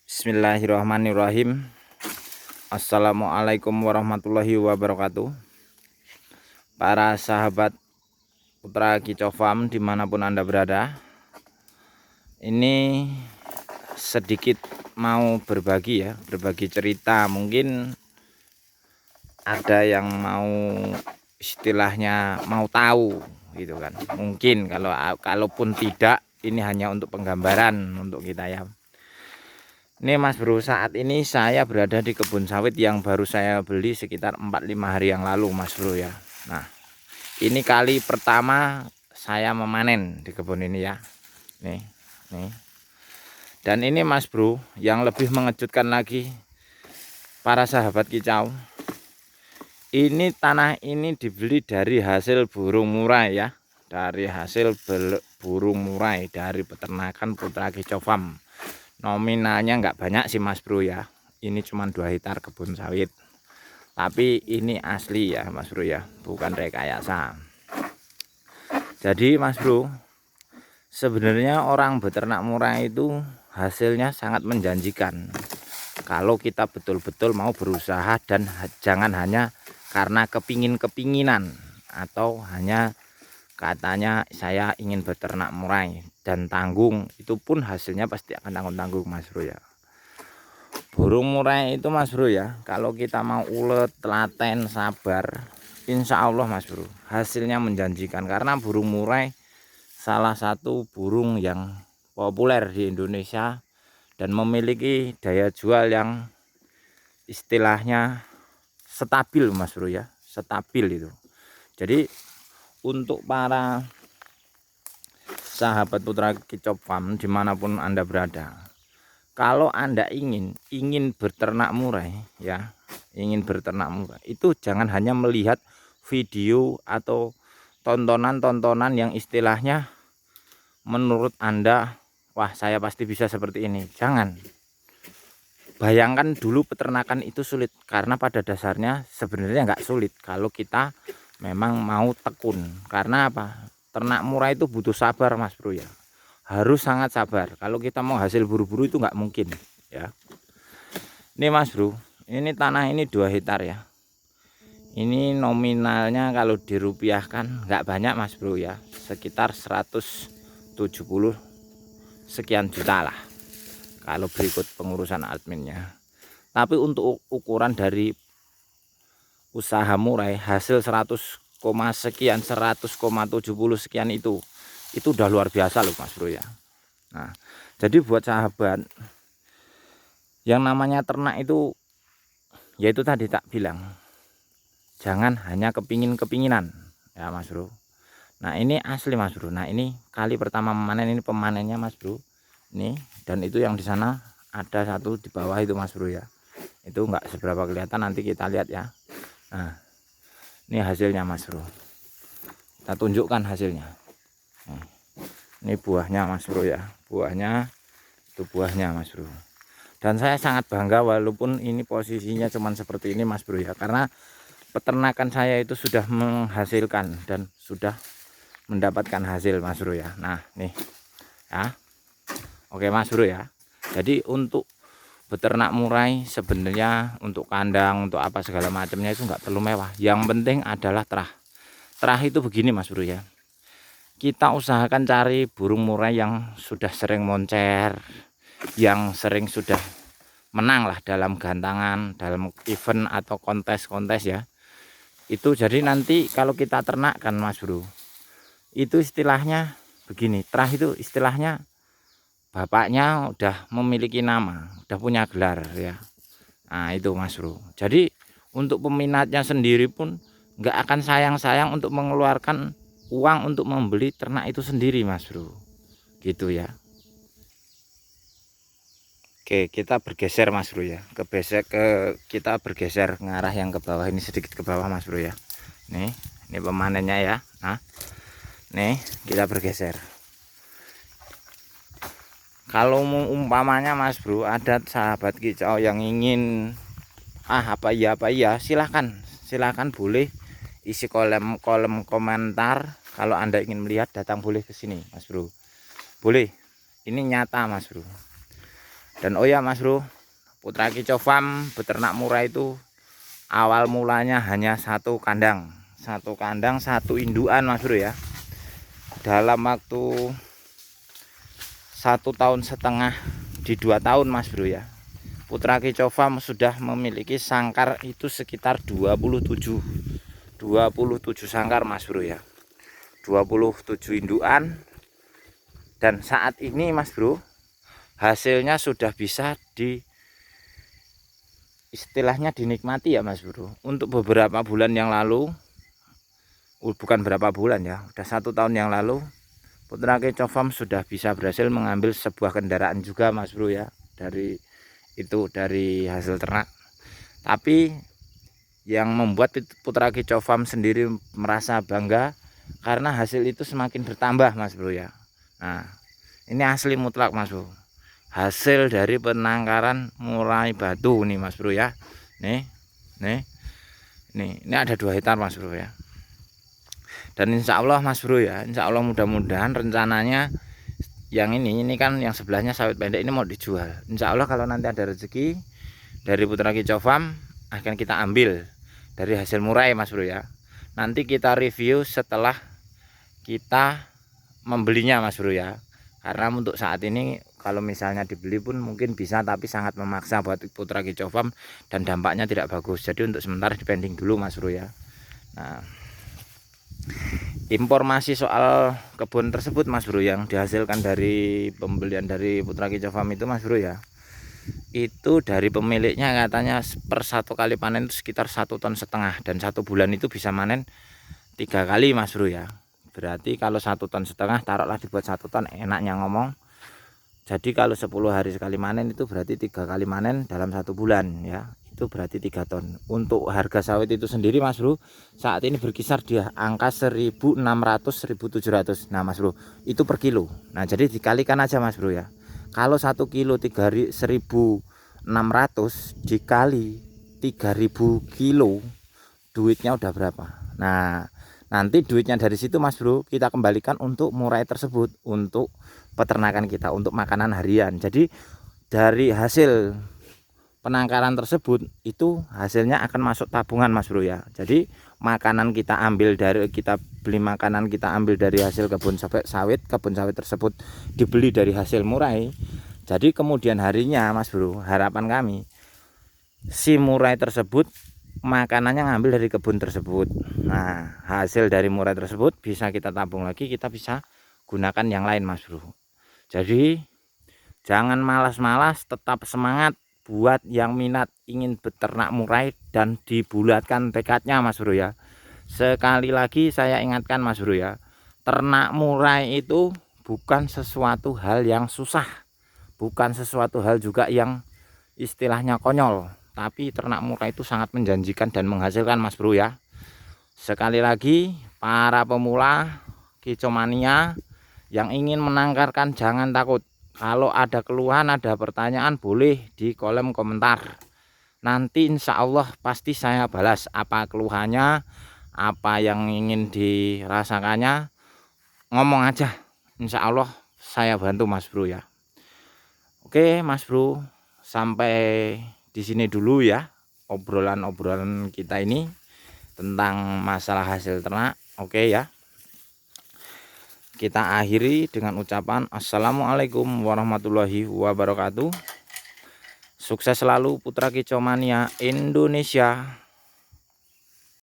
Bismillahirrahmanirrahim. Assalamualaikum warahmatullahi wabarakatuh. Para sahabat Putra Kicau Farm dimanapun Anda berada, ini sedikit mau berbagi cerita. Mungkin ada yang mau istilahnya mau tahu gitu kan. Mungkin kalaupun tidak, ini hanya untuk penggambaran untuk kita ya. Ini Mas Bro, saat ini saya berada di kebun sawit yang baru saya beli sekitar 4-5 hari yang lalu Mas Bro ya. Nah, ini kali pertama saya memanen di kebun ini ya. Nih. Dan ini Mas Bro, yang lebih mengejutkan lagi para sahabat kicau. Ini tanah ini dibeli dari hasil burung murai ya. Dari hasil burung murai dari peternakan Putra Kicau Farm. Nominalnya nggak banyak sih Mas Bro ya, ini cuma 2 hektar kebun sawit, tapi ini asli ya Mas Bro ya, bukan rekayasa. Jadi Mas Bro, sebenarnya orang beternak murah itu hasilnya sangat menjanjikan kalau kita betul-betul mau berusaha dan jangan hanya karena kepinginan atau hanya katanya saya ingin beternak murai dan tanggung, itu pun hasilnya pasti akan tanggung-tanggung Mas Bro ya. Burung murai itu Mas Bro ya, kalau kita mau ulet, telaten, sabar, insya Allah Mas Bro hasilnya menjanjikan. Karena burung murai salah satu burung yang populer di Indonesia dan memiliki daya jual yang istilahnya stabil Mas Bro ya, stabil itu. Jadi untuk para sahabat Putra Kicau Farm dimanapun Anda berada, kalau Anda ingin berternak murai ya, ingin berternak murai, itu jangan hanya melihat video atau tontonan yang istilahnya menurut Anda, wah saya pasti bisa seperti ini. Jangan. Bayangkan dulu peternakan itu sulit, karena pada dasarnya sebenarnya nggak sulit kalau kita memang mau tekun. Karena apa? Ternak murah itu butuh sabar Mas Bro ya, harus sangat sabar. Kalau kita mau hasil buru-buru itu nggak mungkin ya. Ini Mas Bro, ini tanah ini 2 hektar ya. Ini nominalnya kalau dirupiahkan nggak banyak Mas Bro ya, sekitar 170 sekian juta lah kalau berikut pengurusan adminnya. Tapi untuk ukuran dari usaha murai, hasil 100, sekian 100,70 sekian itu udah luar biasa loh Mas Bro ya. Nah, jadi buat sahabat yang namanya ternak itu, yaitu tadi tak bilang, jangan hanya kepinginan ya Mas Bro. Nah ini asli Mas Bro. Nah ini kali pertama memanen, ini pemanennya Mas Bro. Ini, dan itu yang di sana ada satu di bawah itu Mas Bro ya. Itu enggak seberapa kelihatan, nanti kita lihat ya. Nah ini hasilnya Mas Bro, kita tunjukkan hasilnya. Ini buahnya Mas Bro ya, buahnya itu buahnya Mas Bro. Dan saya sangat bangga walaupun ini posisinya cuman seperti ini Mas Bro ya, karena peternakan saya itu sudah menghasilkan dan sudah mendapatkan hasil Mas Bro ya. Nah nih ya, oke Mas Bro ya. Jadi untuk beternak murai sebenarnya untuk kandang, untuk apa segala macamnya itu nggak perlu mewah. Yang penting adalah terah. Terah itu begini Mas Bro ya, kita usahakan cari burung murai yang sudah sering moncer, yang sering sudah menang lah dalam gantangan, dalam event atau kontes-kontes ya. Itu jadi nanti kalau kita ternak kan Mas Bro, itu istilahnya begini, terah itu istilahnya bapaknya udah memiliki nama, udah punya gelar ya. Nah itu Mas Bro, jadi untuk peminatnya sendiri pun nggak akan sayang-sayang untuk mengeluarkan uang untuk membeli ternak itu sendiri Mas Bro, gitu ya. Oke, kita bergeser Mas Bro ya, kita bergeser ngarah yang ke bawah ini, sedikit ke bawah Mas Bro ya. Nih, ini pemanennya ya. Nah, nih kita bergeser. Kalau umpamanya Mas Bro ada sahabat kicau yang ingin apa iya, silahkan boleh isi kolom komentar. Kalau Anda ingin melihat, datang boleh ke sini Mas Bro, boleh. Ini nyata Mas Bro. Dan oh ya Mas Bro, Putra Kicau Farm beternak murah itu awal mulanya hanya satu kandang satu indukan Mas Bro ya. Dalam waktu 1,5 tahun di 2 tahun Mas Bro ya, Putra Kicau Farm sudah memiliki sangkar itu sekitar 27 sangkar Mas Bro ya, 27 indukan. Dan saat ini Mas Bro, hasilnya sudah bisa istilahnya dinikmati ya Mas Bro. Untuk beberapa bulan yang lalu, bukan berapa bulan ya, udah 1 tahun yang lalu, Putra Kicau Farm sudah bisa berhasil mengambil sebuah kendaraan juga Mas Bro ya, dari hasil ternak. Tapi yang membuat Putra Kicau Farm sendiri merasa bangga karena hasil itu semakin bertambah Mas Bro ya. Nah, ini asli mutlak Mas Bro, hasil dari penangkaran murai batu nih Mas Bro ya. Nih ini ada 2 hektar Mas Bro ya. Dan insya Allah Mas Bro ya, insya Allah mudah-mudahan rencananya yang ini kan yang sebelahnya sawit pendek ini mau dijual. Insya Allah kalau nanti ada rezeki dari Putra Kicau Farm akan kita ambil dari hasil murai Mas Bro ya. Nanti kita review setelah kita membelinya Mas Bro ya. Karena untuk saat ini kalau misalnya dibeli pun mungkin bisa, tapi sangat memaksa buat Putra Kicau Farm dan dampaknya tidak bagus. Jadi untuk sementara dipending dulu Mas Bro ya. Nah, informasi soal kebun tersebut Mas Bro yang dihasilkan dari pembelian dari Putra Kicau Farm itu Mas Bro ya, itu dari pemiliknya katanya per 1 kali panen itu sekitar 1,5 ton, dan 1 bulan itu bisa manen 3 kali Mas Bro ya. Berarti kalau 1,5 ton taruhlah dibuat 1 ton, enaknya ngomong. Jadi kalau 10 hari sekali manen itu berarti 3 kali manen dalam 1 bulan ya, itu berarti 3 ton. Untuk harga sawit itu sendiri Mas Bro saat ini berkisar di angka 1.600 1.700. Nah Mas Bro, itu per kilo. Nah jadi dikalikan aja Mas Bro ya, kalau 1 kilo 1.600 dikali 3.000 kilo, duitnya udah berapa? Nah nanti duitnya dari situ Mas Bro kita kembalikan untuk murai tersebut, untuk peternakan kita, untuk makanan harian. Jadi dari hasil penangkaran tersebut itu hasilnya akan masuk tabungan Mas Bro ya. Jadi makanan kita ambil dari, kita beli makanan kita ambil dari hasil kebun sawit tersebut dibeli dari hasil murai. Jadi kemudian harinya Mas Bro, harapan kami si murai tersebut makanannya ngambil dari kebun tersebut. Nah hasil dari murai tersebut bisa kita tabung lagi, kita bisa gunakan yang lain Mas Bro. Jadi jangan malas-malas, tetap semangat buat yang minat ingin beternak murai dan dibulatkan tekadnya Mas Bro ya. Sekali lagi saya ingatkan Mas Bro ya, ternak murai itu bukan sesuatu hal yang susah, bukan sesuatu hal juga yang istilahnya konyol, tapi ternak murai itu sangat menjanjikan dan menghasilkan Mas Bro ya. Sekali lagi para pemula Kicau Mania yang ingin menangkarkan jangan takut. Kalau ada keluhan, ada pertanyaan, boleh di kolom komentar. Nanti insya Allah pasti saya balas apa keluhannya, apa yang ingin dirasakannya, ngomong aja. Insya Allah saya bantu Mas Bro ya. Oke Mas Bro, sampai di sini dulu ya obrolan kita ini tentang masalah hasil ternak. Oke ya. Kita akhiri dengan ucapan assalamualaikum warahmatullahi wabarakatuh. Sukses selalu Putra Kicau Mania Indonesia.